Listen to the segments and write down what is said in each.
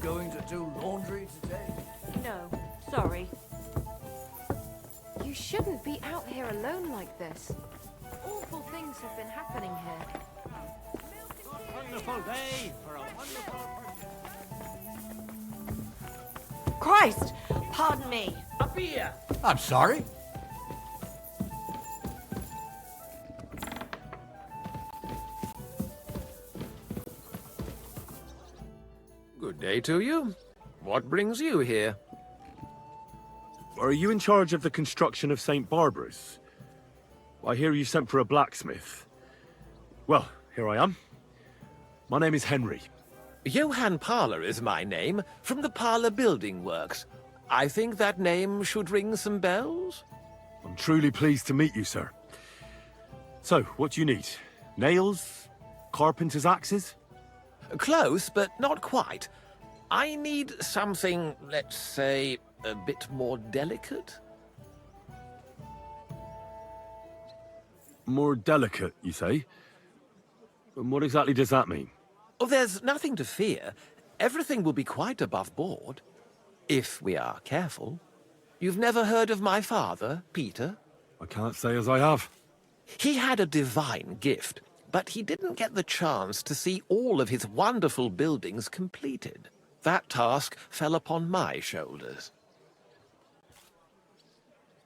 going to do laundry today? No, sorry. You shouldn't be out here alone like this. Awful things have been happening here. Wonderful day for a wonderful person. Christ! Pardon me. A beer! I'm sorry? Good day to you. What brings you here? Are you in charge of the construction of St. Barbara's? I hear you sent for a blacksmith. Well, here I am. My name is Henry. Johann Parler is my name, from the Parler Building Works. I think that name should ring some bells? I'm truly pleased to meet you, sir. So, what do you need? Nails? Carpenter's axes? Close, but not quite. I need something, let's say, a bit more delicate. More delicate, you say? And what exactly does that mean? Oh, there's nothing to fear. Everything will be quite above board. If we are careful. You've never heard of my father, Peter? I can't say as I have. He had a divine gift, but he didn't get the chance to see all of his wonderful buildings completed. That task fell upon my shoulders.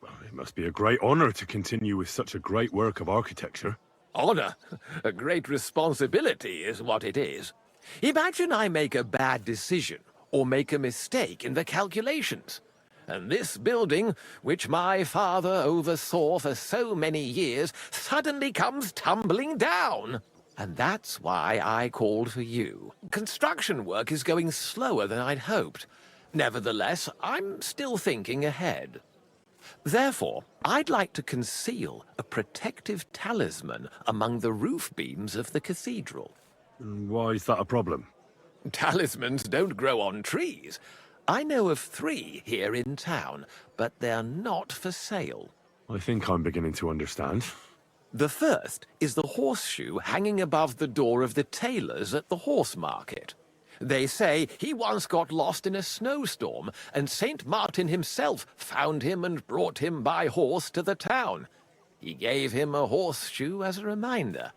Well, it must be a great honor to continue with such a great work of architecture. Honor? A great responsibility is what it is. Imagine I make a bad decision or make a mistake in the calculations. And this building, which my father oversaw for so many years, suddenly comes tumbling down. And that's why I called for you. Construction work is going slower than I'd hoped. Nevertheless, I'm still thinking ahead. Therefore, I'd like to conceal a protective talisman among the roof beams of the cathedral. And why is that a problem? Talismans don't grow on trees. I know of 3 here in town, but they're not for sale. I think I'm beginning to understand. The first is the horseshoe hanging above the door of the tailor's at the horse market. They say he once got lost in a snowstorm, and St. Martin himself found him and brought him by horse to the town. He gave him a horseshoe as a reminder.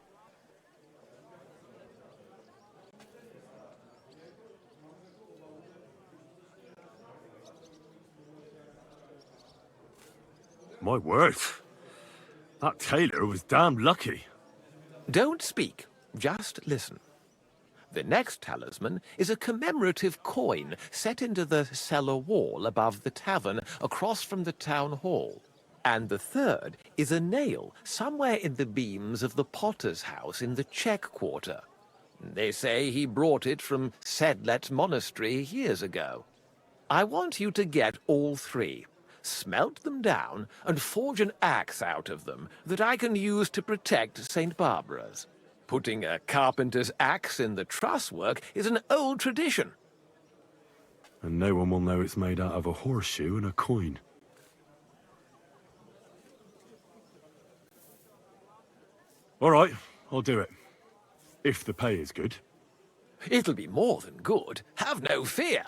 My word. That tailor was damn lucky. Don't speak, just listen. The next talisman is a commemorative coin set into the cellar wall above the tavern across from the town hall. And the third is a nail somewhere in the beams of the potter's house in the Czech Quarter. They say he brought it from Sedlet Monastery years ago. I want you to get all 3, smelt them down, and forge an axe out of them that I can use to protect St. Barbara's. Putting a carpenter's axe in the truss work is an old tradition. And no one will know it's made out of a horseshoe and a coin. All right, I'll do it. If the pay is good. It'll be more than good, have no fear.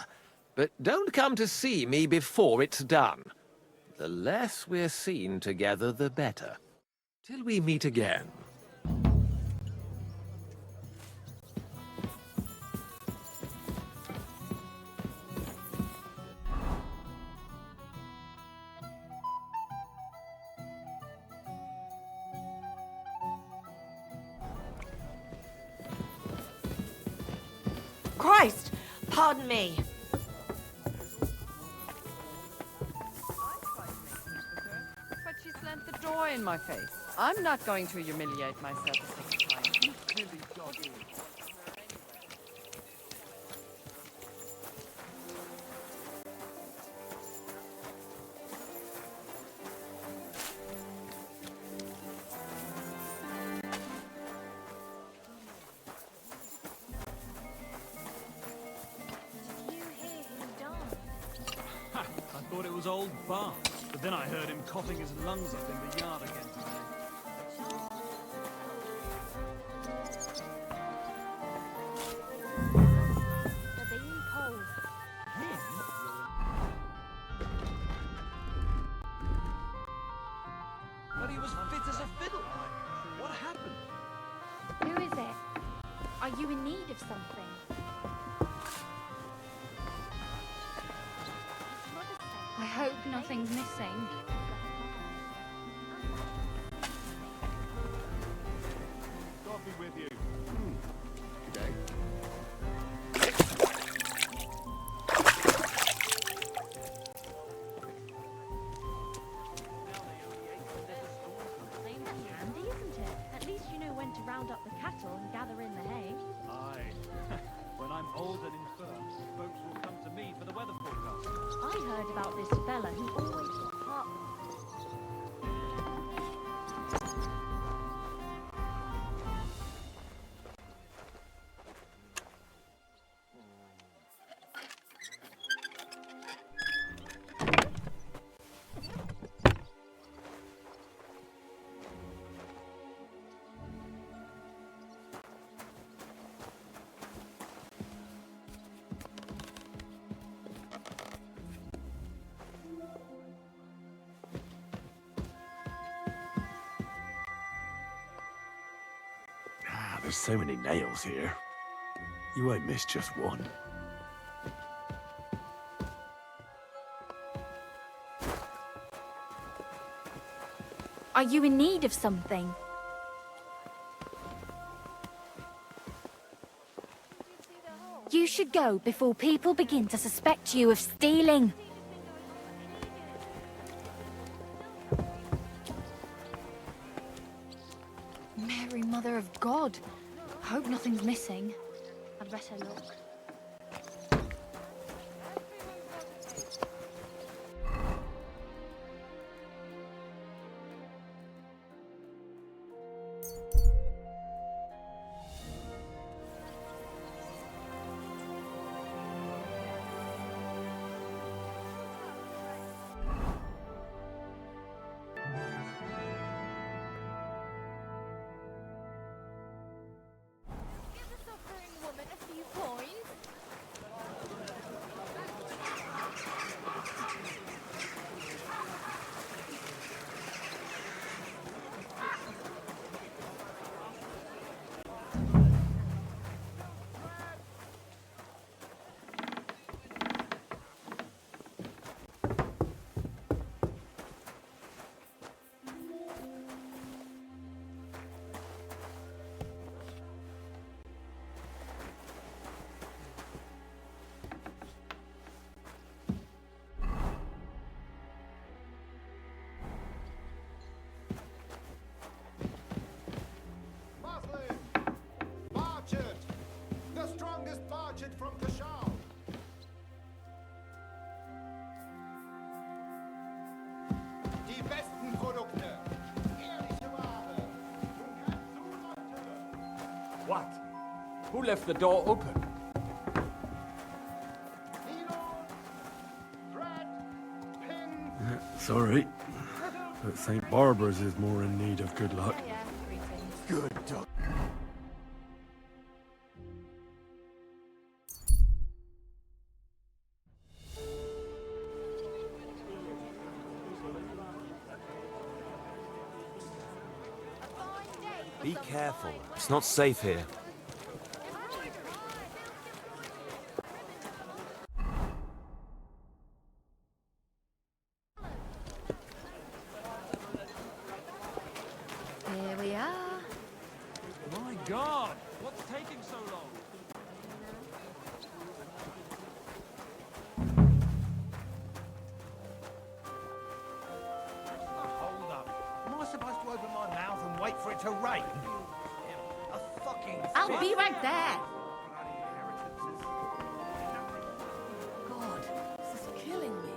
But don't come to see me before it's done. The less we're seen together, the better. Till we meet again. Christ! Pardon me. But she slammed the door in my face. I'm not going to humiliate myself a second time. I thought it was old Bart, but then I heard him coughing his lungs up in the yard again today. They're being cold. a fiddle. What happened? Who is it? Are you in need of something? I hope nothing's missing. God be with you. Okay. Handy, isn't it? At least you know when to round up the cattle and gather in the hay. Aye. When I'm old and infirm, folks will come to me for the weather forecast. I heard about this fella who always got heart. There's so many nails here. You won't miss just one. Are you in need of something? You should go before people begin to suspect you of stealing. Mary, Mother of God. Hope nothing's missing. I'd better look. From Kashal. Die besten Produkte. Ehrliche Ware. Und kein Zuleute. What? Who left the door open? Needles, thread, pin. Sorry, but St. Barbara's is more in need of good luck. Yeah, greetings. Good dog. Be careful. It's not safe here. Here we are. My God! What's taking so long? Hold up. Am I supposed to open my mouth and wait for it to rain? A fucking I'll be right there. bloody inheritances. God, this is killing me.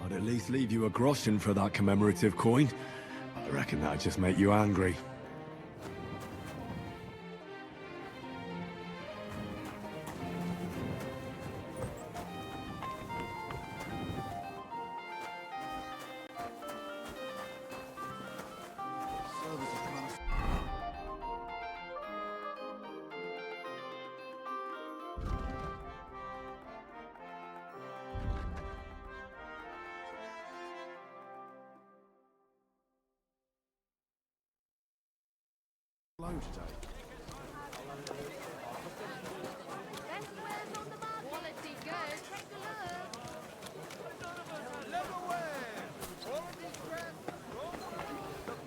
I'd at least leave you a groschen for that commemorative coin. I reckon that'd just make you angry.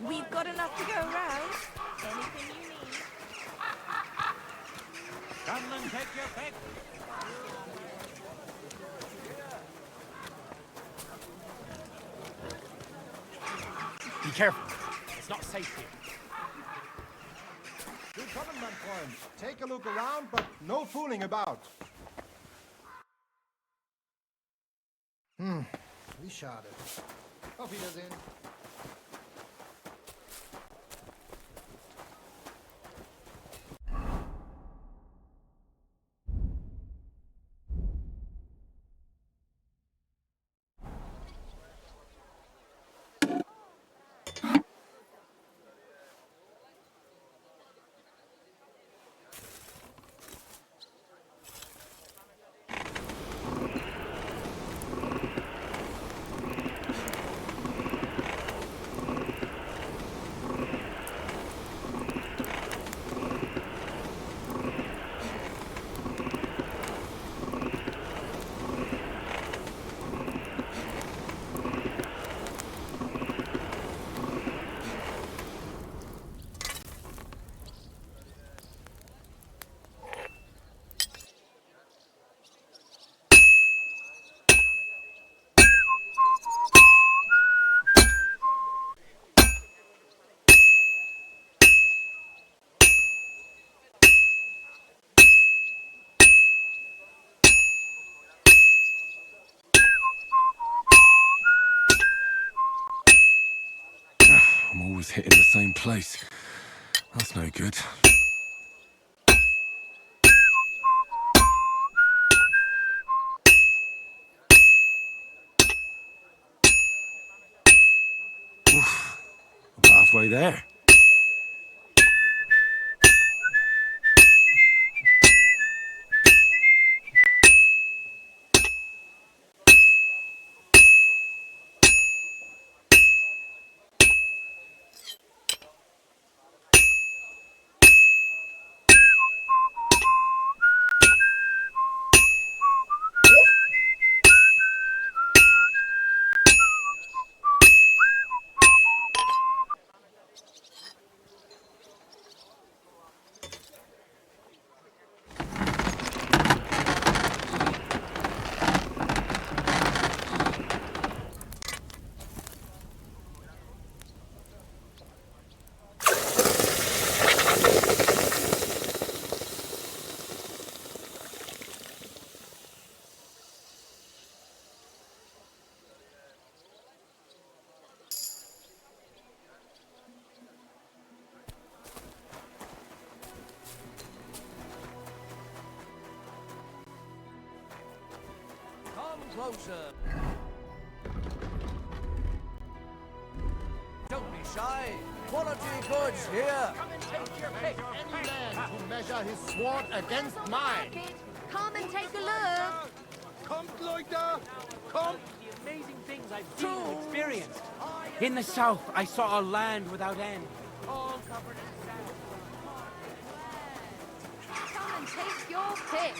We've got enough to go around. Anything you need. Come and take your pick. Be careful. It's not safe here. Willkommen, mein Freund. Take a look around, but no fooling about. Wie schade. Auf Wiedersehen. I'm always hitting the same place. That's no good. Oof. I'm halfway there. Closer. Don't be shy. Quality goods here. Come and take your pick. Any man who measure his sword against mine. Come and take a look. Kommt, Leute! Kommt! The amazing things I've seen and experienced. In the south, I saw a land without end. All covered in sand. Come and take your pick.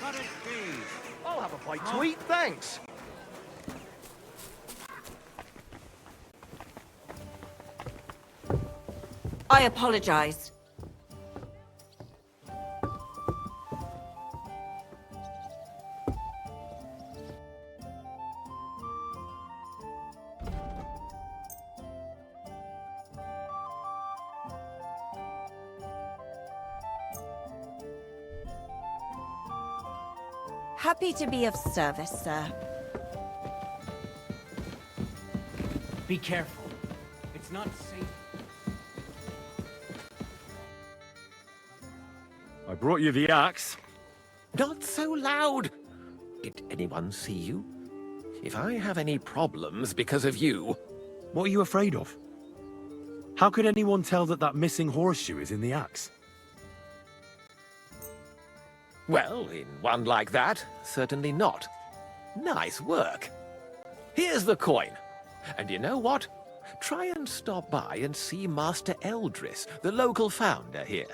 Cottage cheese. I'll have a bite to eat, thanks. I apologize. Happy to be of service, sir. Be careful. It's not safe. I brought you the axe. Not so loud! Did anyone see you? If I have any problems because of you... What are you afraid of? How could anyone tell that that missing horseshoe is in the axe? Well, in one like that, certainly not. Nice work. Here's the coin. And you know what? Try and stop by and see Master Eldris, the local founder here.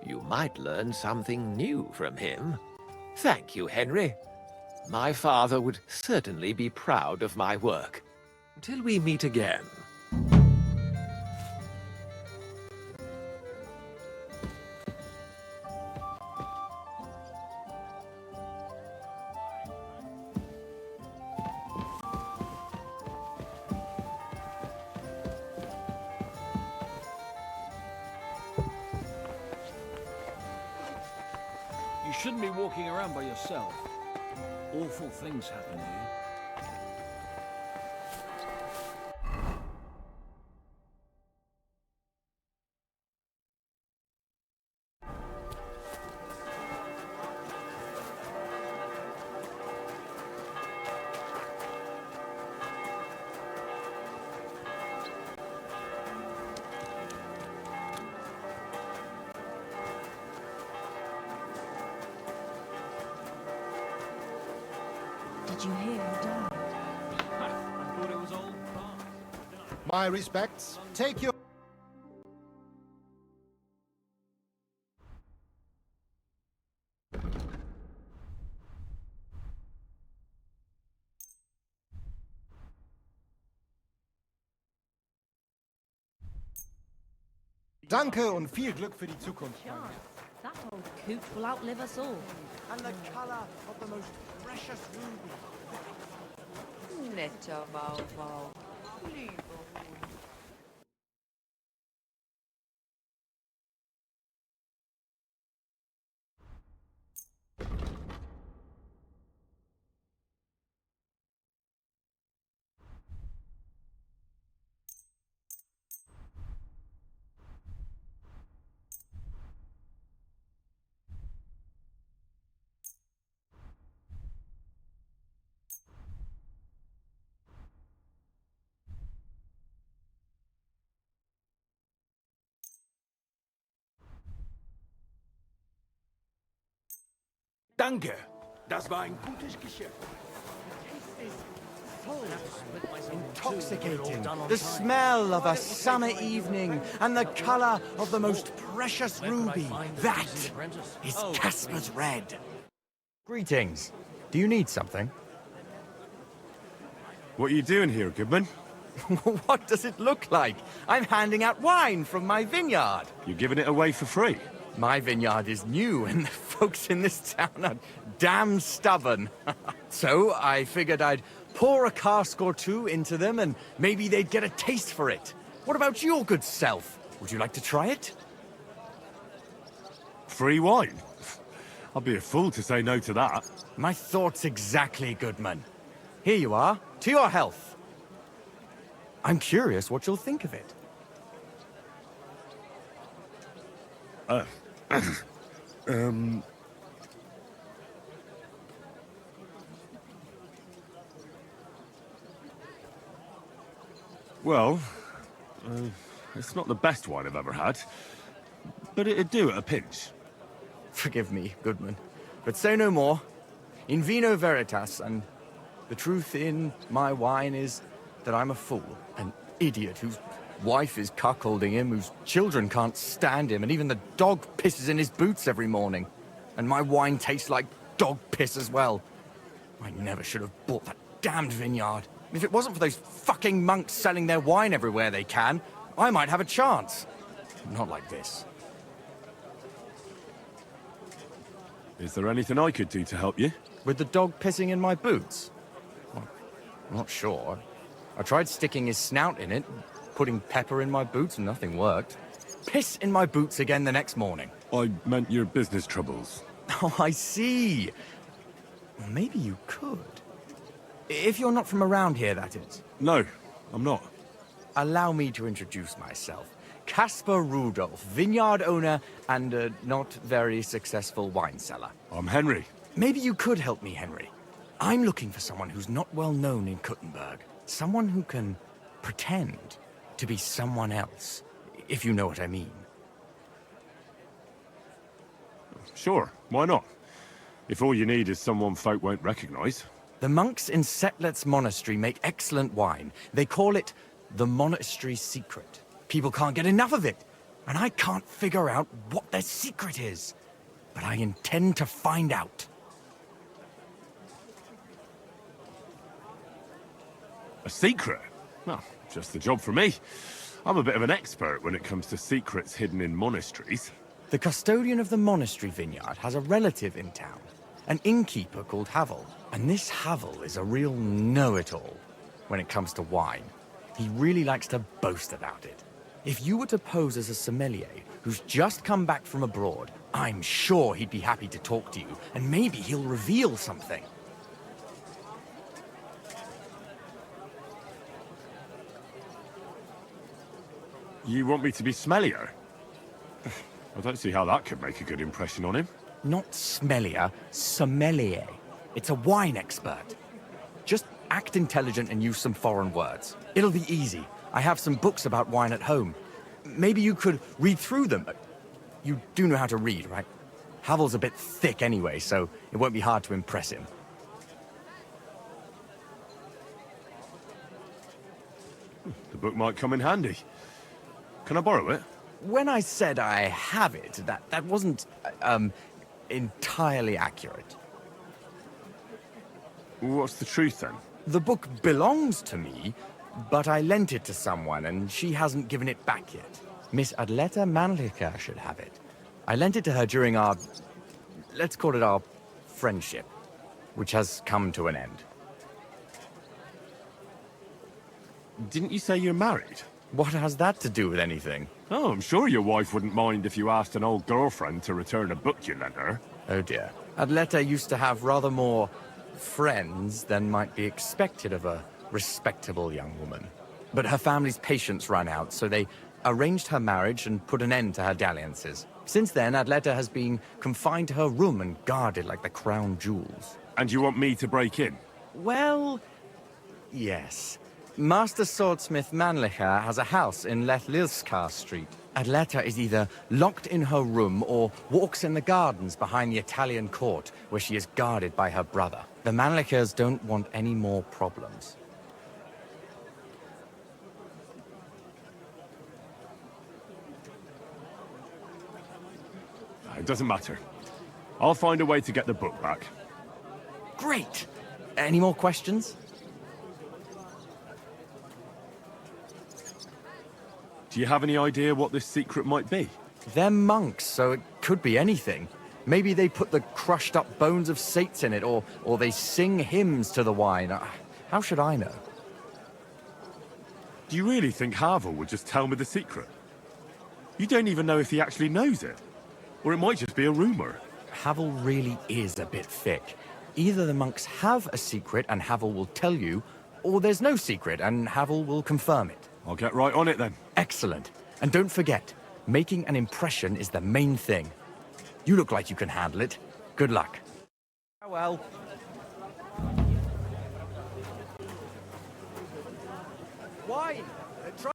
You might learn something new from him. Thank you, Henry. My father would certainly be proud of my work. Till we meet again. You shouldn't be walking around by yourself. Awful things happen here. Did you hear him die? I thought it was old Bart. My respects. Take your... Danke und viel Glück für die Zukunft. That old coot will outlive us all. And the color of the most precious ruby. Netter Wauwau. Danke. Das war ein gutes Geschäft. Intoxicating. The smell of a summer evening and the color of the most precious ruby. That is Casper's red. Greetings. Do you need something? What are you doing here, Goodman? What does it look like? I'm handing out wine from my vineyard. You're giving it away for free? My vineyard is new, and the folks in this town are damn stubborn. So I figured I'd pour a cask or two into them, and maybe they'd get a taste for it. What about your good self? Would you like to try it? Free wine? I'll be a fool to say no to that. My thoughts exactly, Goodman. Here you are. To your health. I'm curious what you'll think of it. Well, it's not the best wine I've ever had, but it'd do at a pinch. Forgive me, Goodman, but say no more. In Vino Veritas, and the truth in my wine is that I'm a fool, an idiot whose wife is cuckolding him, whose children can't stand him, and even the dog pisses in his boots every morning. And my wine tastes like dog piss as well. I never should have bought that damned vineyard. If it wasn't for those fucking monks selling their wine everywhere they can, I might have a chance. Not like this. Is there anything I could do to help you? With the dog pissing in my boots? Well, I'm not sure. I tried sticking his snout in it, putting pepper in my boots, and nothing worked. Piss in my boots again the next morning. I meant your business troubles. Oh, I see. Well, maybe you could. If you're not from around here, that is. No, I'm not. Allow me to introduce myself. Caspar Rudolph, vineyard owner and a not very successful wine seller. I'm Henry. Maybe you could help me, Henry. I'm looking for someone who's not well known in Kuttenberg. Someone who can pretend to be someone else, if you know what I mean. Sure, why not? If all you need is someone folk won't recognize. The monks in Setlet's monastery make excellent wine. They call it the monastery secret. People can't get enough of it, and I can't figure out what their secret is. But I intend to find out. A secret? Well, just the job for me. I'm a bit of an expert when it comes to secrets hidden in monasteries. The custodian of the monastery vineyard has a relative in town, an innkeeper called Havel. And this Havel is a real know-it-all when it comes to wine. He really likes to boast about it. If you were to pose as a sommelier who's just come back from abroad, I'm sure he'd be happy to talk to you, and maybe he'll reveal something. You want me to be smellier? I don't see how that could make a good impression on him. Not smellier, sommelier. It's a wine expert. Just act intelligent and use some foreign words. It'll be easy. I have some books about wine at home. Maybe you could read through them. You do know how to read, right? Havel's a bit thick anyway, so it won't be hard to impress him. The book might come in handy. Can I borrow it? When I said I have it, that wasn't, entirely accurate. What's the truth, then? The book belongs to me, but I lent it to someone, and she hasn't given it back yet. Miss Adleta Manlica should have it. I lent it to her during our, let's call it our friendship, which has come to an end. Didn't you say you're married? What has that to do with anything? Oh, I'm sure your wife wouldn't mind if you asked an old girlfriend to return a book you lent her. Oh dear. Adleta used to have rather more friends than might be expected of a respectable young woman. But her family's patience ran out, so they arranged her marriage and put an end to her dalliances. Since then, Adleta has been confined to her room and guarded like the crown jewels. And you want me to break in? Well, yes. Master Swordsmith Manlicher has a house in Lethlilskar Street. Adleta is either locked in her room or walks in the gardens behind the Italian court, where she is guarded by her brother. The Manlichers don't want any more problems. It doesn't matter. I'll find a way to get the book back. Great! Any more questions? Do you have any idea what this secret might be? They're monks, so it could be anything. Maybe they put the crushed-up bones of saints in it, or they sing hymns to the wine. How should I know? Do you really think Havel would just tell me the secret? You don't even know if he actually knows it. Or it might just be a rumor. Havel really is a bit thick. Either the monks have a secret and Havel will tell you, or there's no secret and Havel will confirm it. I'll get right on it then. Excellent. And don't forget, making an impression is the main thing. You look like you can handle it. Good luck. Well. Wine! Try.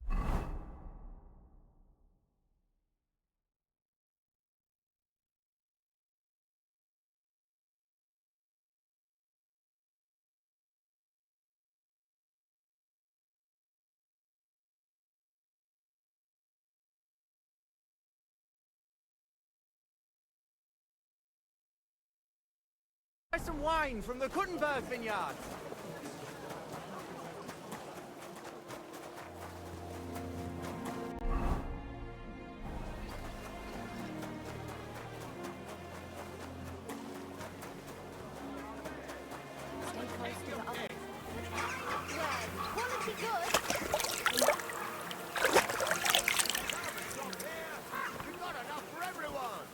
Some wine from the Kuttenberg vineyard. Quality good. We've got enough for everyone.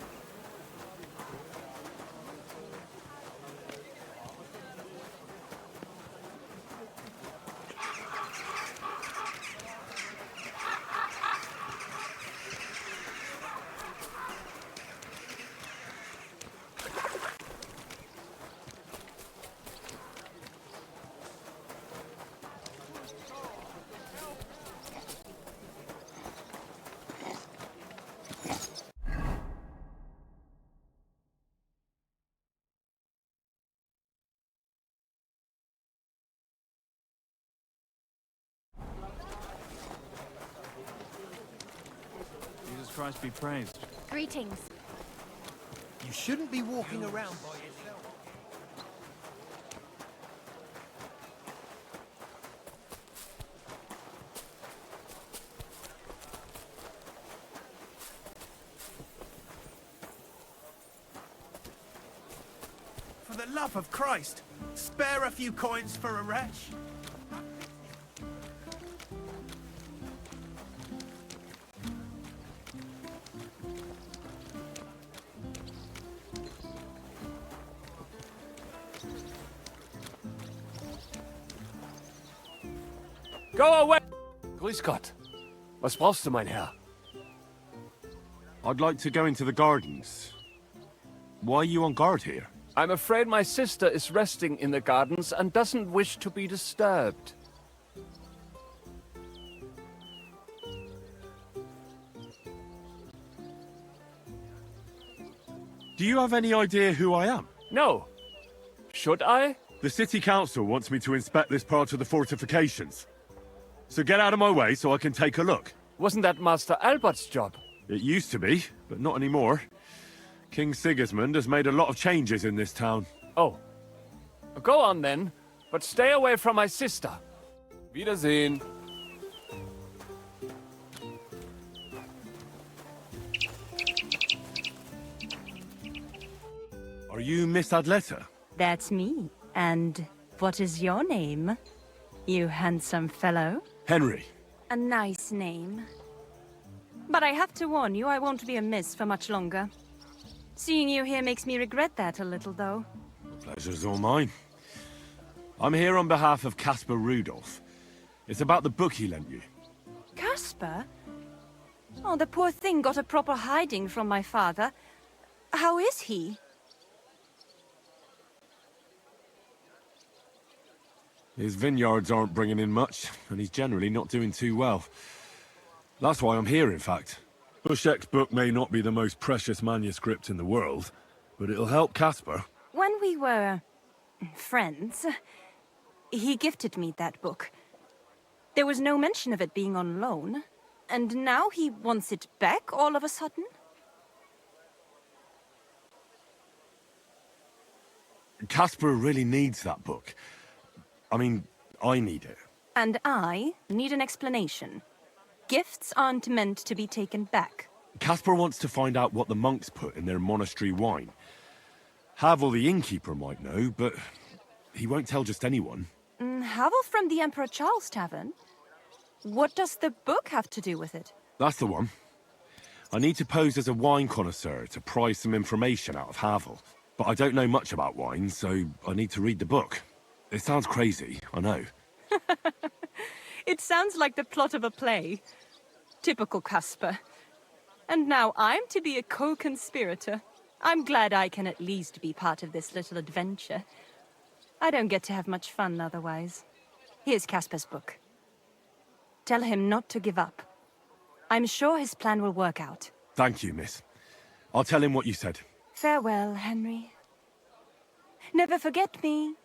Christ be praised. Greetings. You shouldn't be walking around by yourself. For the love of Christ, spare a few coins for a wretch. Go away! Grüß Gott. Was brauchst du, mein Herr? I'd like to go into the gardens. Why are you on guard here? I'm afraid my sister is resting in the gardens and doesn't wish to be disturbed. Do you have any idea who I am? No. Should I? The city council wants me to inspect this part of the fortifications. So get out of my way so I can take a look. Wasn't that Master Albert's job? It used to be, but not anymore. King Sigismund has made a lot of changes in this town. Oh. Go on then, but stay away from my sister. Wiedersehen. Are you Miss Adletta? That's me. And what is your name, you handsome fellow? Henry. A nice name. But I have to warn you, I won't be a miss for much longer. Seeing you here makes me regret that a little, though. The pleasure's all mine. I'm here on behalf of Caspar Rudolph. It's about the book he lent you. Caspar? Oh, the poor thing got a proper hiding from my father. How is he? His vineyards aren't bringing in much, and he's generally not doing too well. That's why I'm here, in fact. Bushek's book may not be the most precious manuscript in the world, but it'll help Caspar. When we were friends, he gifted me that book. There was no mention of it being on loan, and now he wants it back all of a sudden? Caspar really needs that book. I mean, I need it. And I need an explanation. Gifts aren't meant to be taken back. Caspar wants to find out what the monks put in their monastery wine. Havel the innkeeper might know, but he won't tell just anyone. Havel from the Emperor Charles Tavern? What does the book have to do with it? That's the one. I need to pose as a wine connoisseur to pry some information out of Havel. But I don't know much about wine, so I need to read the book. It sounds crazy, I know. It sounds like the plot of a play. Typical Caspar. And now I'm to be a co-conspirator. I'm glad I can at least be part of this little adventure. I don't get to have much fun otherwise. Here's Caspar's book. Tell him not to give up. I'm sure his plan will work out. Thank you, miss. I'll tell him what you said. Farewell, Henry. Never forget me.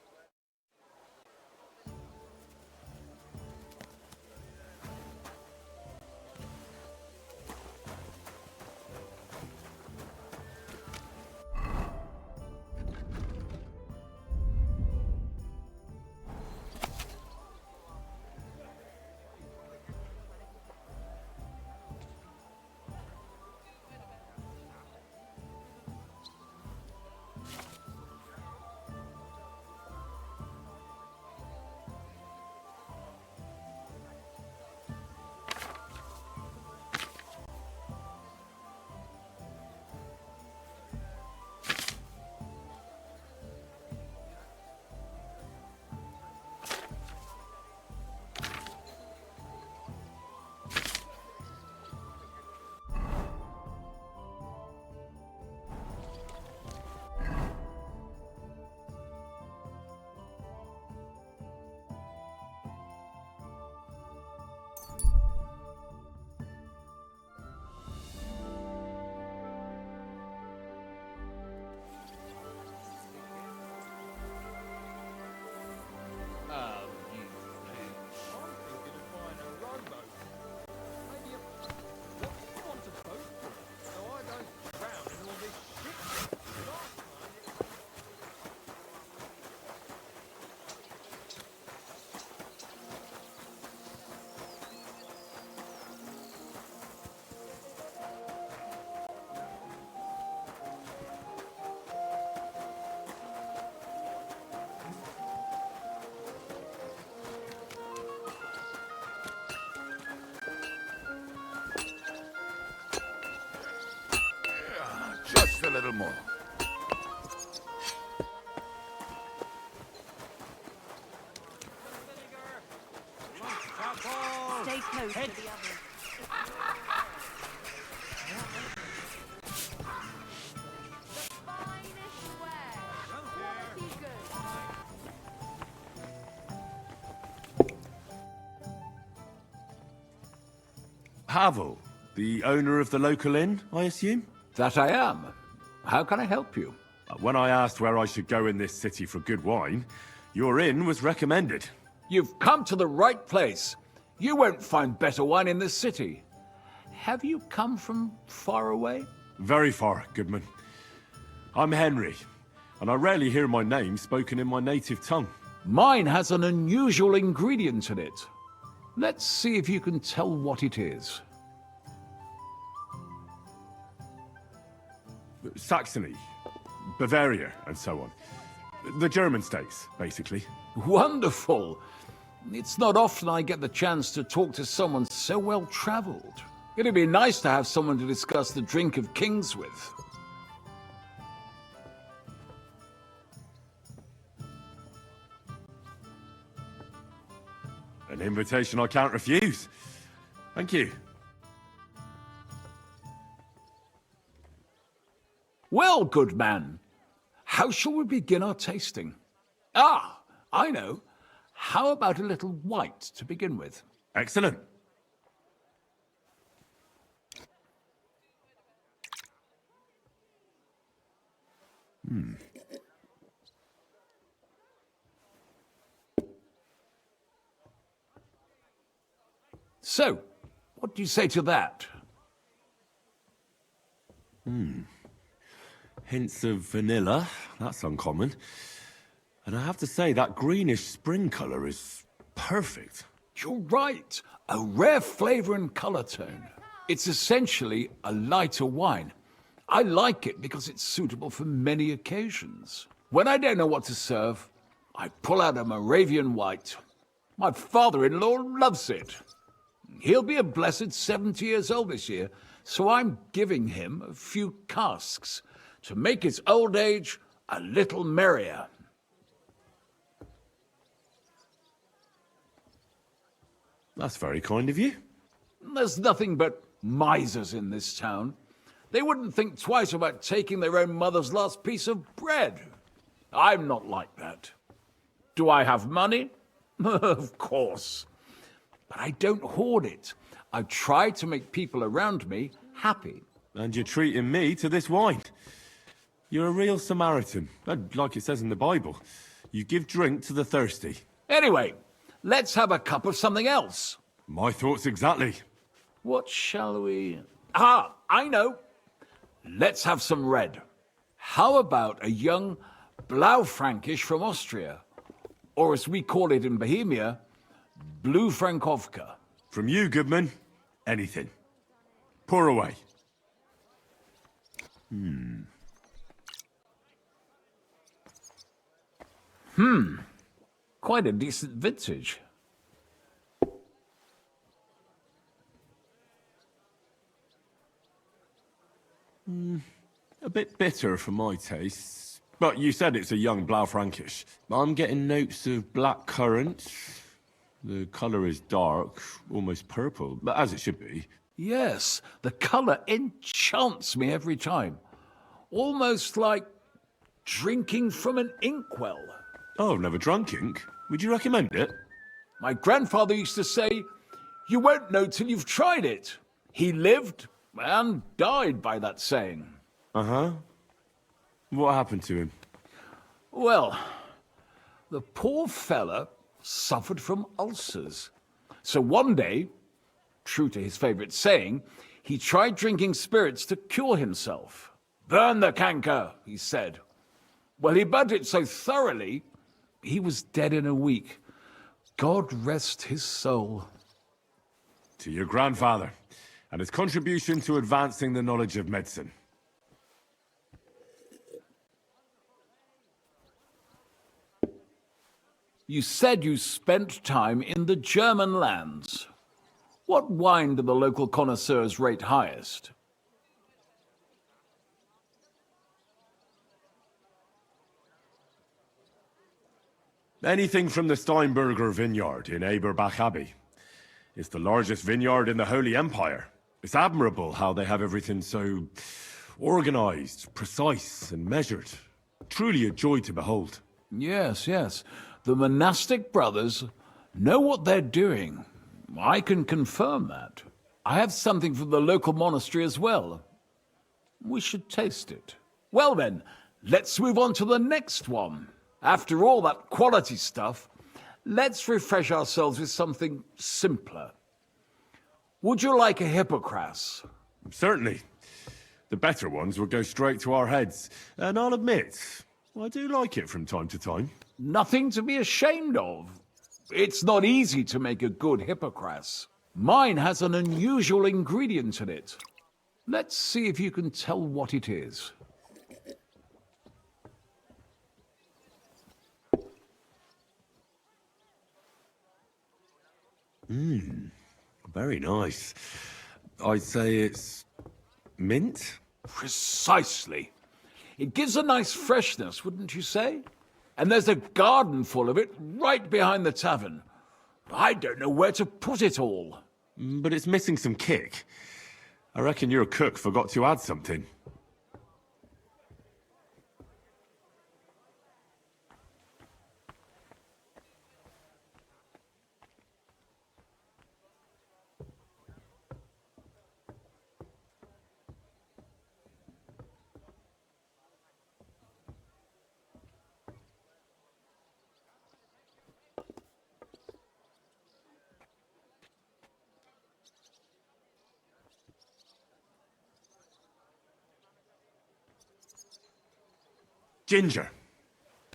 little more. Stay close to the others. Havel, the owner of the local inn, I assume? That I am. How can I help you? When I asked where I should go in this city for good wine, your inn was recommended. You've come to the right place. You won't find better wine in this city. Have you come from far away? Very far, Goodman. I'm Henry, and I rarely hear my name spoken in my native tongue. Mine has an unusual ingredient in it. Let's see if you can tell what it is. Saxony, Bavaria, and so on. The German states, basically. Wonderful! It's not often I get the chance to talk to someone so well-traveled. It'd be nice to have someone to discuss the drink of kings with. An invitation I can't refuse. Thank you. Well, good man, how shall we begin our tasting? Ah, I know. How about a little white to begin with? Excellent. So, what do you say to that? Hints of vanilla. That's uncommon. And I have to say, that greenish spring colour is perfect. You're right. A rare flavor and color tone. It's essentially a lighter wine. I like it because it's suitable for many occasions. When I don't know what to serve, I pull out a Moravian white. My father-in-law loves it. He'll be a blessed 70 years old this year, so I'm giving him a few casks to make his old age a little merrier. That's very kind of you. There's nothing but misers in this town. They wouldn't think twice about taking their own mother's last piece of bread. I'm not like that. Do I have money? Of course. But I don't hoard it. I try to make people around me happy. And you're treating me to this wine. You're a real Samaritan. And like it says in the Bible, you give drink to the thirsty. Anyway, let's have a cup of something else. My thoughts exactly. What shall we... Ah, I know. Let's have some red. How about a young Blaufränkisch from Austria? Or as we call it in Bohemia, Blue Frankovka. From you, Goodman, anything. Pour away. Quite a decent vintage. A bit bitter for my tastes. But you said it's a young Blaufränkisch. I'm getting notes of black currant. The colour is dark, almost purple, but as it should be. Yes, the colour enchants me every time. Almost like drinking from an inkwell. Oh, I've never drunk ink. Would you recommend it? My grandfather used to say, you won't know till you've tried it. He lived and died by that saying. Uh-huh. What happened to him? Well, the poor fella suffered from ulcers. So one day, true to his favourite saying, he tried drinking spirits to cure himself. Burn the canker, he said. Well, he burnt it so thoroughly, he was dead in a week. God rest his soul. To your grandfather, and his contribution to advancing the knowledge of medicine. You said you spent time in the German lands. What wine do the local connoisseurs rate highest? Anything from the Steinberger vineyard in Eberbach Abbey. It's the largest vineyard in the Holy Empire. It's admirable how they have everything so organized, precise, and measured. Truly a joy to behold. Yes, yes. The monastic brothers know what they're doing. I can confirm that. I have something from the local monastery as well. We should taste it. Well then, let's move on to the next one. After all that quality stuff, let's refresh ourselves with something simpler. Would you like a hippocras? Certainly. The better ones will go straight to our heads. And I'll admit, I do like it from time to time. Nothing to be ashamed of. It's not easy to make a good hippocras. Mine has an unusual ingredient in it. Let's see if you can tell what it is. Very nice. I'd say it's mint? Precisely. It gives a nice freshness, wouldn't you say? And there's a garden full of it right behind the tavern. I don't know where to put it all. But it's missing some kick. I reckon your cook forgot to add something. Ginger.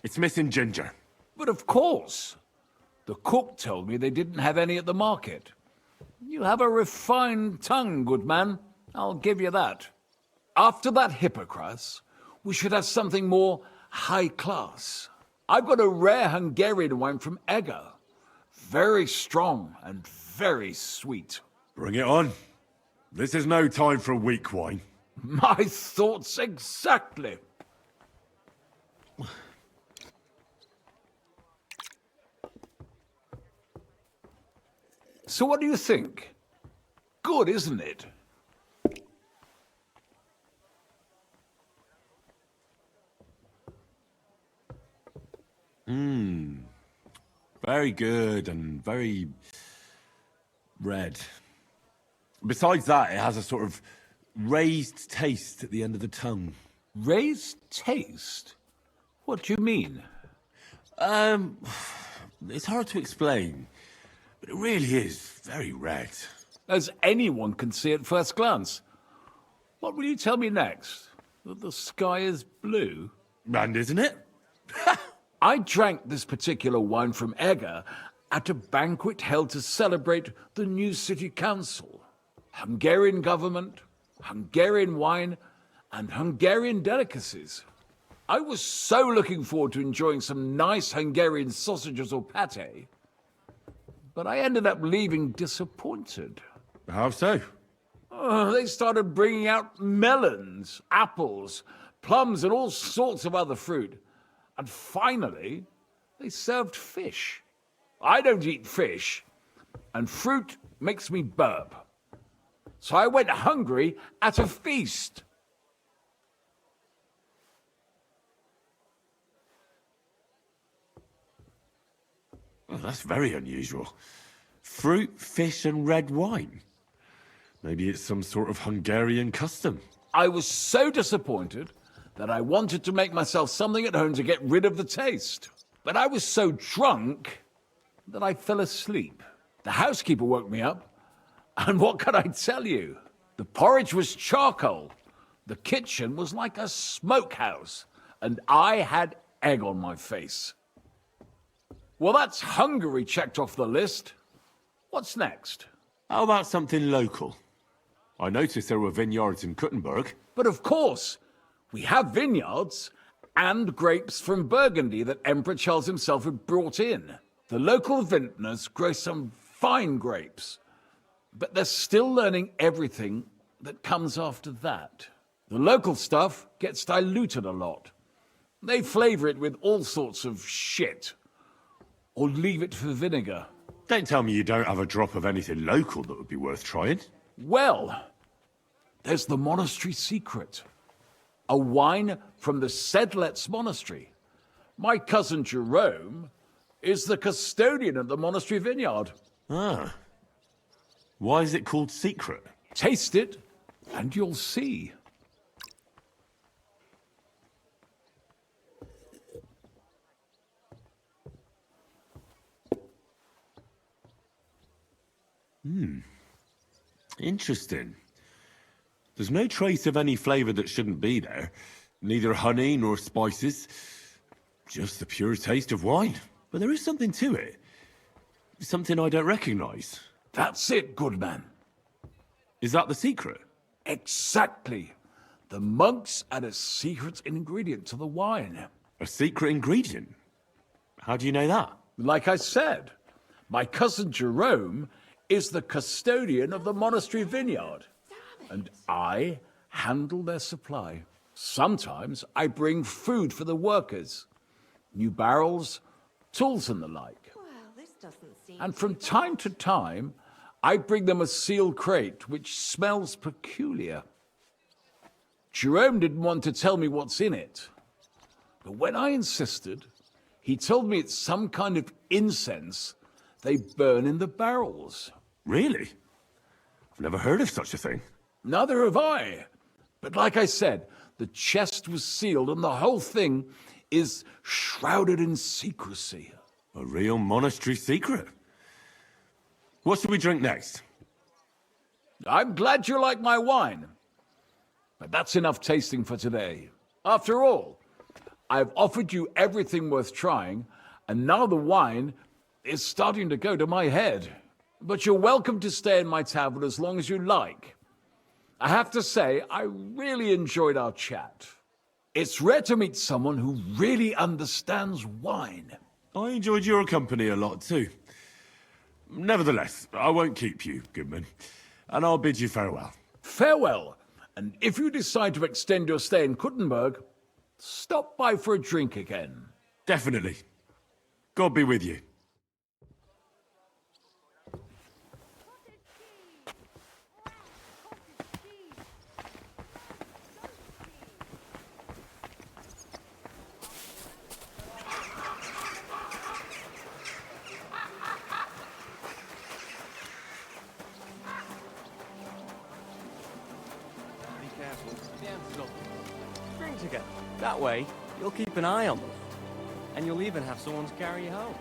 It's missing ginger. But of course. The cook told me they didn't have any at the market. You have a refined tongue, good man. I'll give you that. After that hippocras, we should have something more high class. I've got a rare Hungarian wine from Eger. Very strong and very sweet. Bring it on. This is no time for weak wine. My thoughts exactly. So what do you think? Good, isn't it? Very good and very red. Besides that, it has a sort of raised taste at the end of the tongue. Raised taste? What do you mean? It's hard to explain, but it really is very red. As anyone can see at first glance. What will you tell me next? That the sky is blue? And isn't it? I drank this particular wine from Eger at a banquet held to celebrate the new city council. Hungarian government, Hungarian wine, and Hungarian delicacies. I was so looking forward to enjoying some nice Hungarian sausages or pate, but I ended up leaving disappointed. How so? They started bringing out melons, apples, plums, and all sorts of other fruit. And finally, they served fish. I don't eat fish, and fruit makes me burp. So I went hungry at a feast. Well, that's very unusual. Fruit, fish, and red wine. Maybe it's some sort of Hungarian custom. I was so disappointed that I wanted to make myself something at home to get rid of the taste. But I was so drunk that I fell asleep. The housekeeper woke me up, and what can I tell you? The porridge was charcoal. The kitchen was like a smokehouse, and I had egg on my face. Well, that's Hungary checked off the list. What's next? How about something local? I noticed there were vineyards in Kuttenberg. But of course, we have vineyards and grapes from Burgundy that Emperor Charles himself had brought in. The local vintners grow some fine grapes, but they're still learning everything that comes after that. The local stuff gets diluted a lot. They flavor it with all sorts of shit. or leave it for vinegar? Don't tell me you don't have a drop of anything local that would be worth trying. Well, there's the monastery secret. A wine from the Sedlets Monastery. My cousin Jerome is the custodian of the monastery vineyard. Ah. Why is it called secret? Taste it, and you'll see. Interesting. There's no trace of any flavour that shouldn't be there. Neither honey nor spices. Just the pure taste of wine. But there is something to it. Something I don't recognise. That's it, good man. Is that the secret? Exactly. The monks add a secret ingredient to the wine. A secret ingredient? How do you know that? Like I said, my cousin Jerome is the custodian of the monastery vineyard, and I handle their supply. Sometimes I bring food for the workers, new barrels, tools and the like. And from time to time, I bring them a sealed crate which smells peculiar. Jerome didn't want to tell me what's in it, but when I insisted, he told me it's some kind of incense they burn in the barrels. Really? I've never heard of such a thing. Neither have I. But like I said, the chest was sealed and the whole thing is shrouded in secrecy. A real monastery secret. What should we drink next? I'm glad you like my wine. But that's enough tasting for today. After all, I've offered you everything worth trying, and now the wine is starting to go to my head. But you're welcome to stay in my tavern as long as you like. I have to say, I really enjoyed our chat. It's rare to meet someone who really understands wine. I enjoyed your company a lot too. Nevertheless, I won't keep you, Goodman, and I'll bid you farewell. Farewell, and if you decide to extend your stay in Kuttenberg, stop by for a drink again. Definitely. God be with you. Drink together. That way, you'll keep an eye on them. And you'll even have someone to carry you home.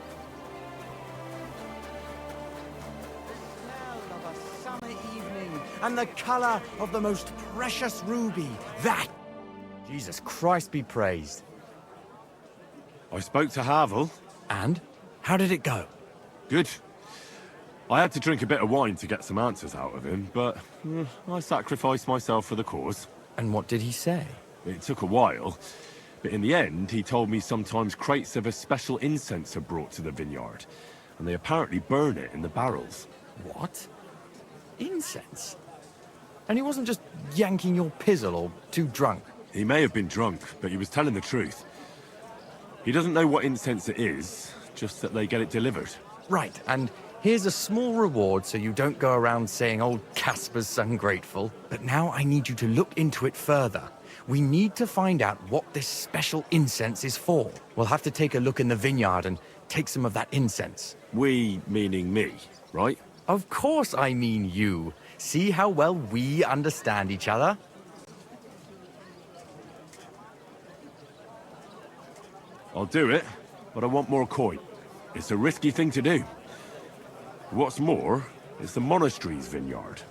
The smell of a summer evening, and the color of the most precious ruby. That! Jesus Christ be praised. I spoke to Havel. And? How did it go? Good. I had to drink a bit of wine to get some answers out of him, but I sacrificed myself for the cause. And what did he say? It took a while, but in the end, he told me sometimes crates of a special incense are brought to the vineyard, and they apparently burn it in the barrels. What? Incense? And he wasn't just yanking your pizzle or too drunk? He may have been drunk, but he was telling the truth. He doesn't know what incense it is, just that they get it delivered. Right, and here's a small reward so you don't go around saying old Casper's ungrateful. But now I need you to look into it further. We need to find out what this special incense is for. We'll have to take a look in the vineyard and take some of that incense. We, meaning me, right? Of course I mean you. See how well we understand each other? I'll do it, but I want more coin. It's a risky thing to do. What's more, it's the monastery's vineyard,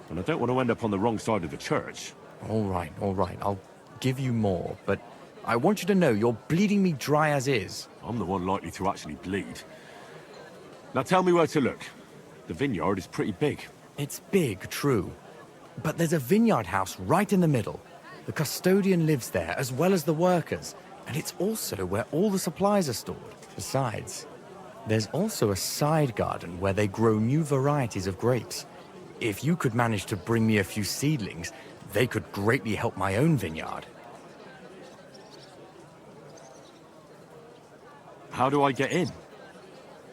and I don't want to end up on the wrong side of the church. All right. I'll give you more, but I want you to know you're bleeding me dry as is. I'm the one likely to actually bleed. Now tell me where to look. The vineyard is pretty big. It's big, true. But there's a vineyard house right in the middle. The custodian lives there, as well as the workers. And it's also where all the supplies are stored. Besides, there's also a side garden where they grow new varieties of grapes. If you could manage to bring me a few seedlings, they could greatly help my own vineyard. How do I get in?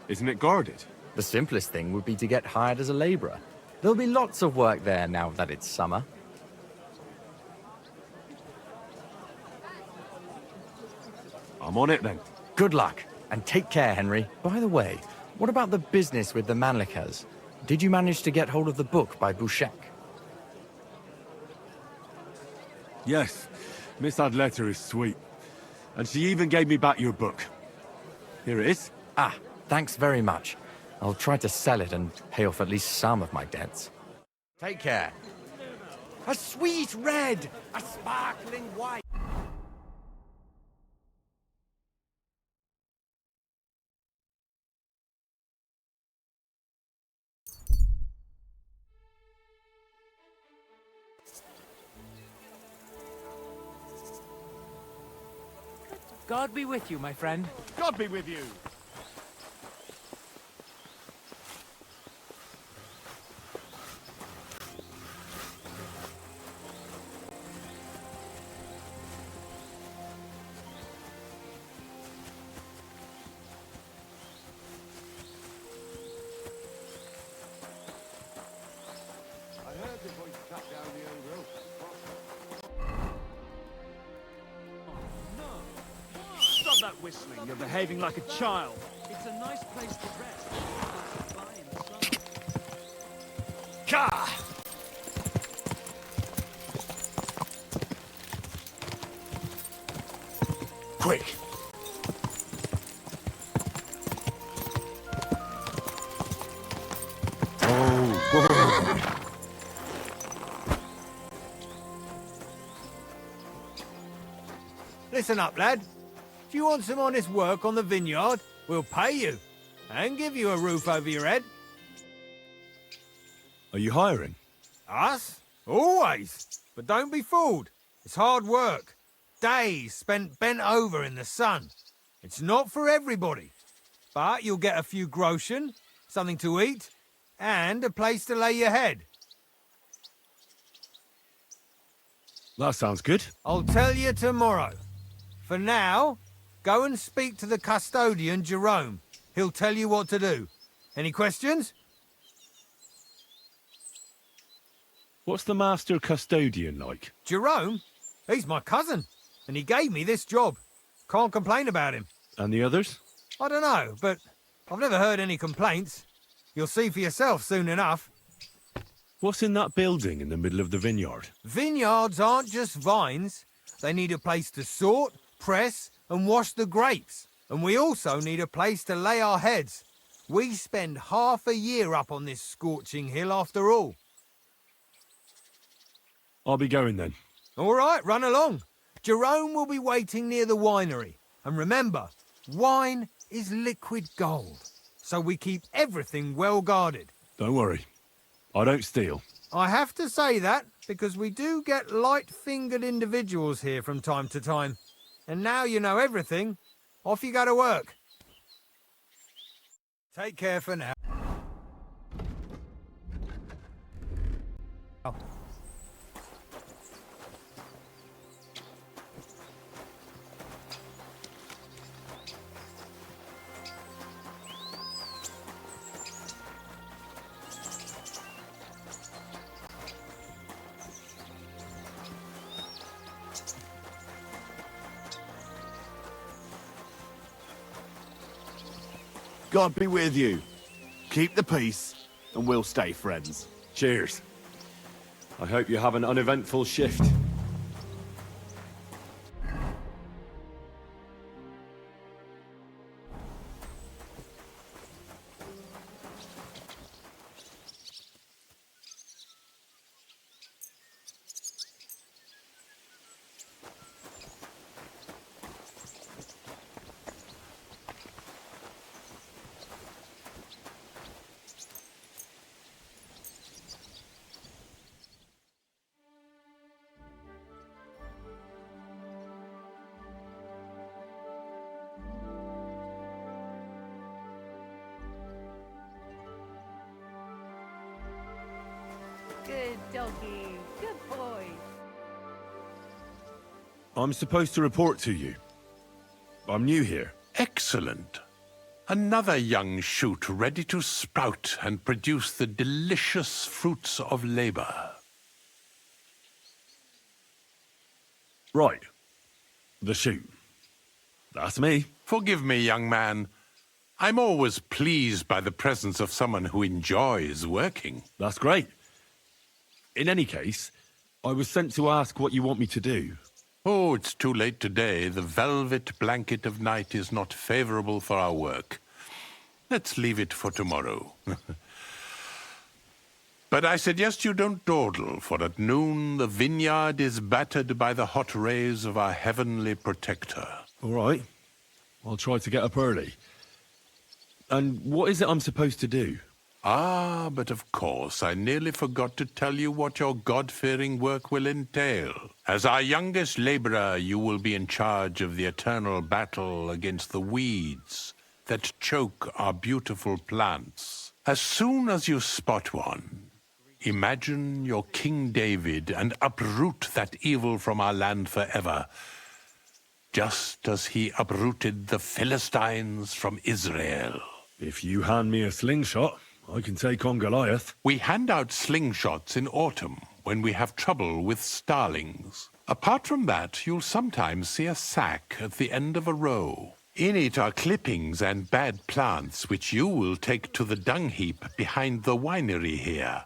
Isn't it guarded? The simplest thing would be to get hired as a labourer. There'll be lots of work there now that it's summer. I'm on it then. Good luck, and take care, Henry. By the way, what about the business with the Manlikas? Did you manage to get hold of the book by Bouchek? Yes, Miss Adletter is sweet. And she even gave me back your book. Here it is. Ah, thanks very much. I'll try to sell it and pay off at least some of my debts. Take care. A sweet red! A sparkling white! God be with you, my friend. God be with you. I heard the voice cut down the old rope. Stop that whistling. You're behaving like a child. It's a nice place to rest. Gah! Quick! Listen up, lad. Do you want some honest work on the vineyard? We'll pay you. And give you a roof over your head. Are you hiring? Us? Always. But don't be fooled. It's hard work. Days spent bent over in the sun. It's not for everybody. But you'll get a few groschen, something to eat, and a place to lay your head. That sounds good. I'll tell you tomorrow. For now, go and speak to the custodian, Jerome. He'll tell you what to do. Any questions? What's the master custodian like? Jerome? He's my cousin, and he gave me this job. Can't complain about him. And the others? I don't know, but I've never heard any complaints. You'll see for yourself soon enough. What's in that building in the middle of the vineyard? Vineyards aren't just vines. They need a place to sort, press, and wash the grapes. And we also need a place to lay our heads. We spend half a year up on this scorching hill after all. I'll be going then. All right, run along. Jerome will be waiting near the winery. And remember, wine is liquid gold. So we keep everything well guarded. Don't worry. I don't steal. I have to say that because we do get light-fingered individuals here from time to time. And now you know everything. Off you go to work. Take care for now. God be with you. Keep the peace, and we'll stay friends. Cheers. I hope you have an uneventful shift. Good doggy. Good boy. I'm supposed to report to you. I'm new here. Excellent. Another young shoot ready to sprout and produce the delicious fruits of labor. Right. The shoot. That's me. Forgive me, young man. I'm always pleased by the presence of someone who enjoys working. That's great. In any case, I was sent to ask what you want me to do. Oh, it's too late today. The velvet blanket of night is not favorable for our work. Let's leave it for tomorrow. But I suggest you don't dawdle, for at noon the vineyard is battered by the hot rays of our heavenly protector. All right. I'll try to get up early. And what is it I'm supposed to do? Ah, but of course, I nearly forgot to tell you what your God-fearing work will entail. As our youngest laborer, you will be in charge of the eternal battle against the weeds that choke our beautiful plants. As soon as you spot one, imagine you're King David and uproot that evil from our land forever, just as he uprooted the Philistines from Israel. If you hand me a slingshot, I can take on Goliath. We hand out slingshots in autumn when we have trouble with starlings. Apart from that, you'll sometimes see a sack at the end of a row. In it are clippings and bad plants which you will take to the dung heap behind the winery here,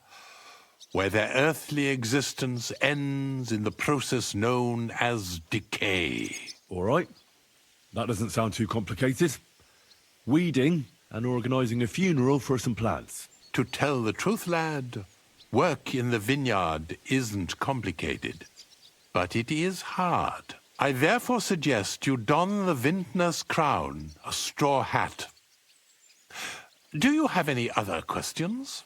where their earthly existence ends in the process known as decay. All right. That doesn't sound too complicated. Weeding and organising a funeral for some plants. To tell the truth, lad, work in the vineyard isn't complicated, but it is hard. I therefore suggest you don the vintner's crown, a straw hat. Do you have any other questions?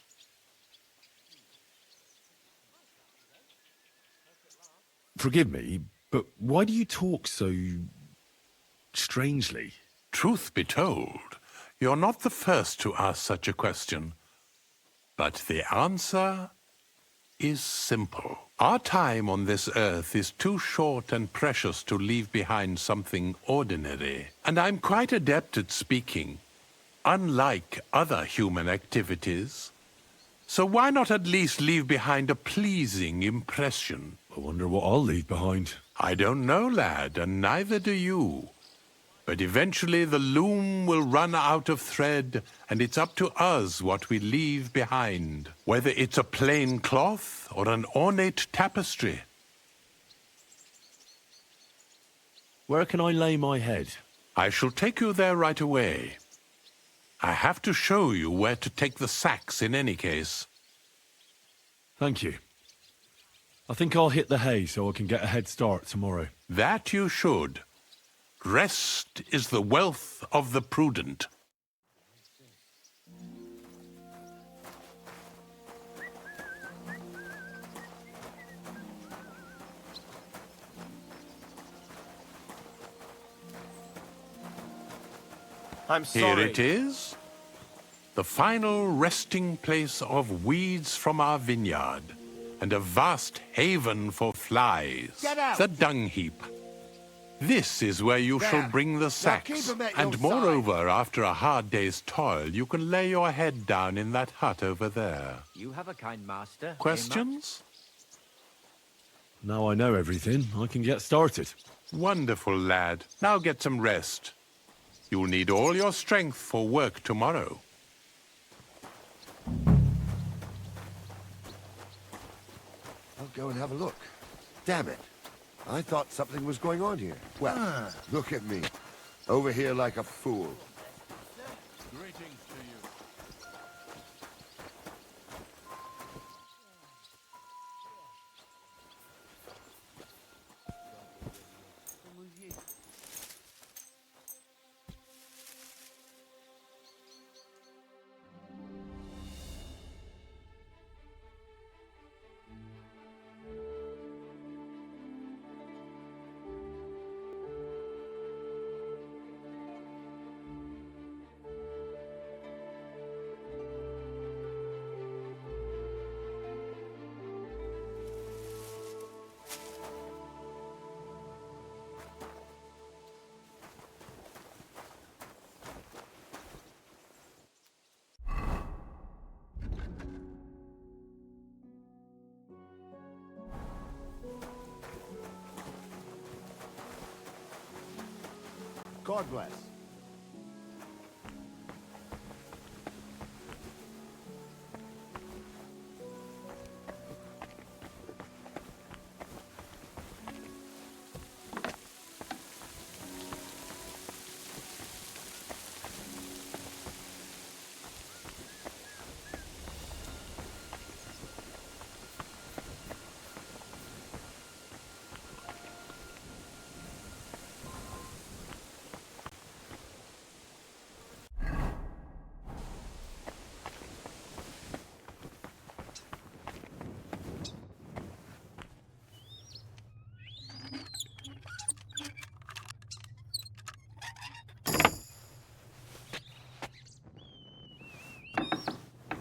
Forgive me, but why do you talk so strangely? Truth be told, you're not the first to ask such a question. But the answer is simple. Our time on this earth is too short and precious to leave behind something ordinary. And I'm quite adept at speaking, unlike other human activities. So why not at least leave behind a pleasing impression? I wonder what I'll leave behind. I don't know, lad, and neither do you. But eventually the loom will run out of thread, and it's up to us what we leave behind, whether it's a plain cloth or an ornate tapestry. Where can I lay my head? I shall take you there right away. I have to show you where to take the sacks in any case. Thank you. I think I'll hit the hay so I can get a head start tomorrow. That you should. Rest is the wealth of the prudent. I'm sorry. Here it is. The final resting place of weeds from our vineyard, and a vast haven for flies. Get out! The dung heap. This is where you There. shall bring the Now sacks, keep 'em at your and moreover, after a hard day's toil, you can lay your head down in that hut over there. You have a kind master. Questions? Now I know everything, I can get started. Wonderful, lad. Now get some rest. You'll need all your strength for work tomorrow. I'll go and have a look. Damn it. I thought something was going on here. Well, look at me. Over here like a fool. Greetings to you. God bless.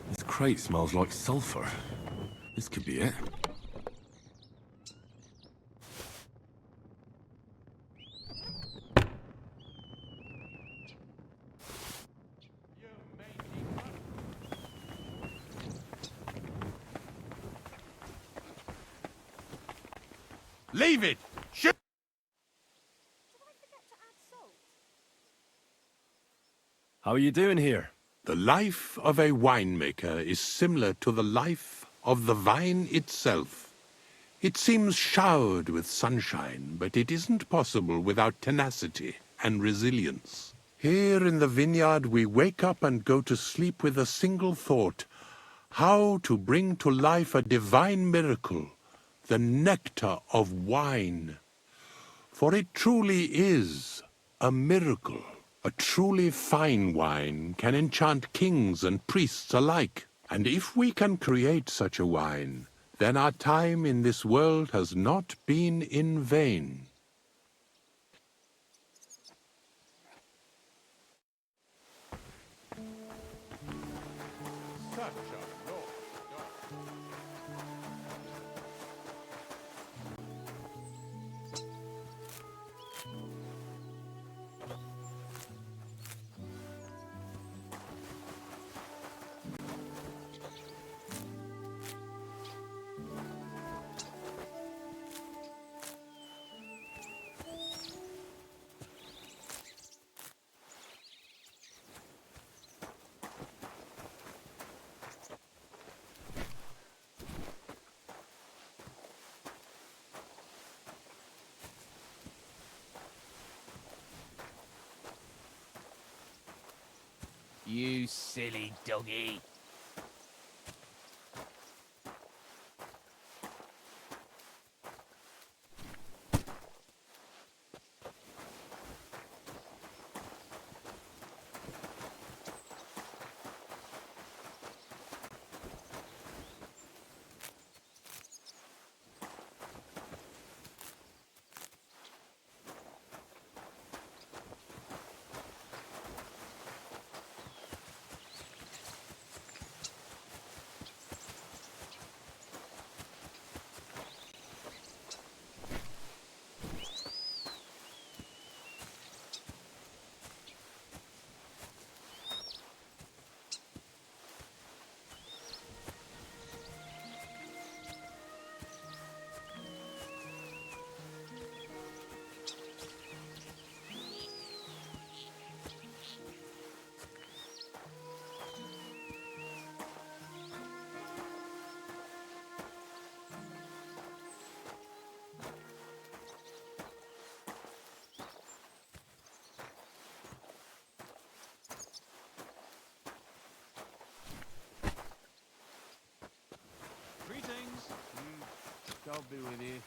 This crate smells like sulfur. This could be it. Leave it! Shoot! How are you doing here? The life of a winemaker is similar to the life of the vine itself. It seems showered with sunshine, but it isn't possible without tenacity and resilience. Here in the vineyard we wake up and go to sleep with a single thought: how to bring to life a divine miracle, the nectar of wine. For it truly is a miracle. A truly fine wine can enchant kings and priests alike. And if we can create such a wine, then our time in this world has not been in vain. You silly doggy. Greetings. God be with you.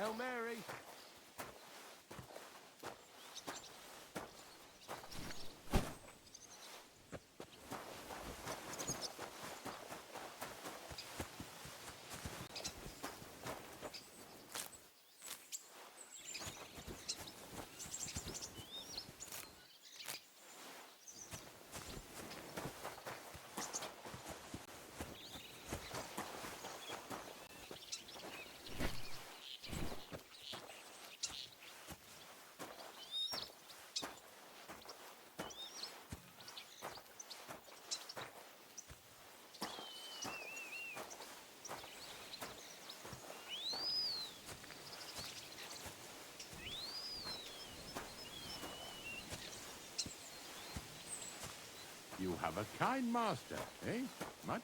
Hail Mary! You have a kind master, eh? Much?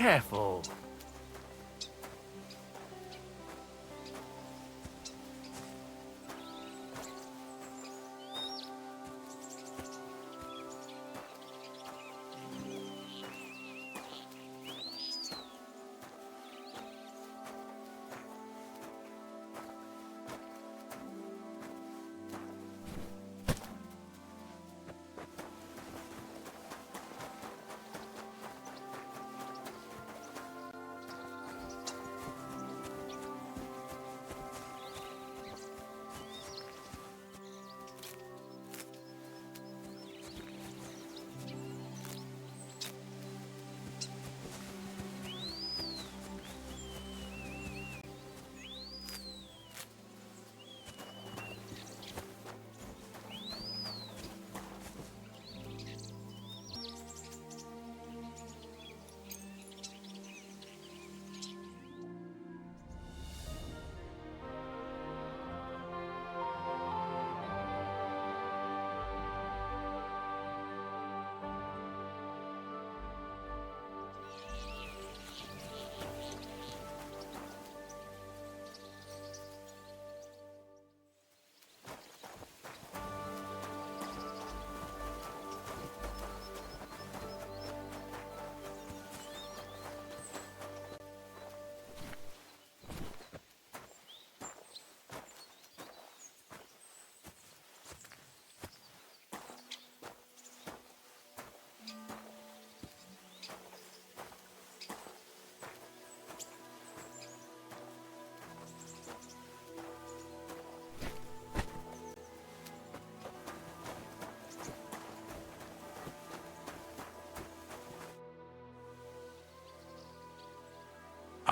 Careful.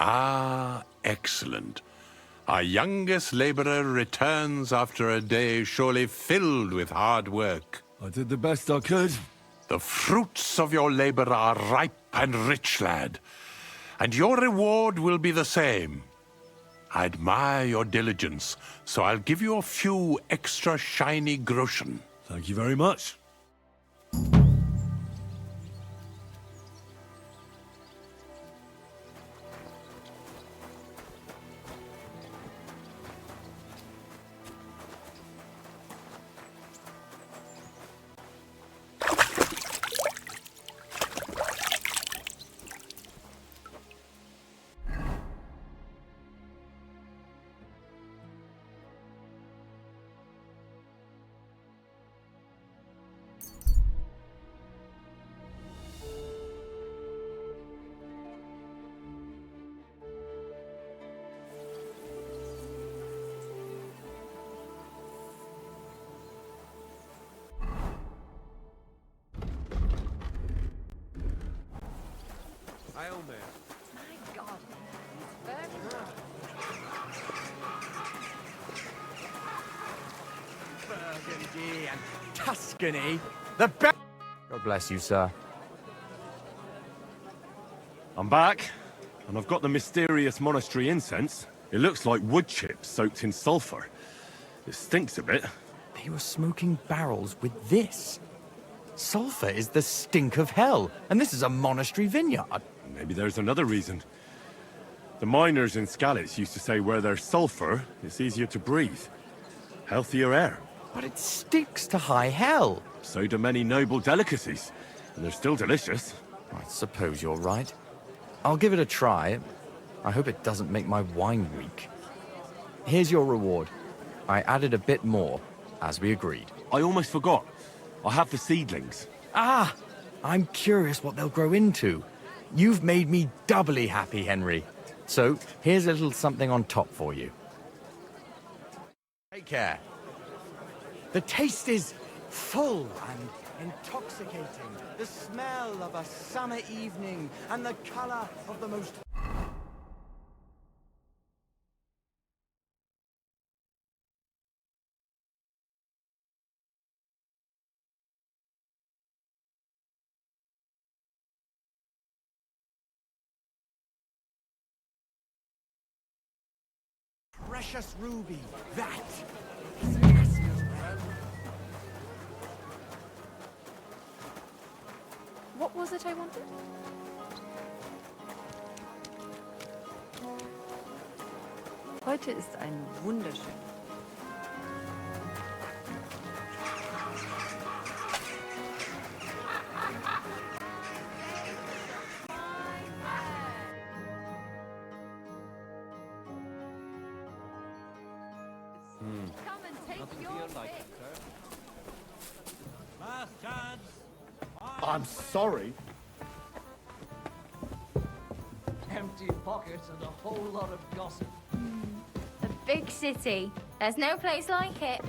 Ah, excellent. Our youngest laborer returns after a day surely filled with hard work. I did the best I could. The fruits of your labor are ripe and rich, lad, and your reward will be the same. I admire your diligence, so I'll give you a few extra shiny groschen. Thank you very much. My God, he's very good. Burgundy and Tuscany, the best. God bless you, sir. I'm back, and I've got the mysterious monastery incense. It looks like wood chips soaked in sulfur. It stinks a bit. They were smoking barrels with this. Sulfur is the stink of hell, and this is a monastery vineyard. Maybe there's another reason. The miners in Skalitz used to say where there's sulfur, it's easier to breathe. Healthier air. But it stinks to high hell. So do many noble delicacies, and they're still delicious. I suppose you're right. I'll give it a try. I hope it doesn't make my wine weak. Here's your reward. I added a bit more, as we agreed. I almost forgot. I have the seedlings. Ah! I'm curious what they'll grow into. You've made me doubly happy, Henry. So, here's a little something on top for you. Take care. The taste is full and intoxicating. The smell of a summer evening and the color of the most... precious ruby. That is Casper's well. What was it I wanted? Heute ist ein wunderschöner. Come and take your pick. Last chance. I'm sorry. Empty pockets and a whole lot of gossip. A big city. There's no place like it.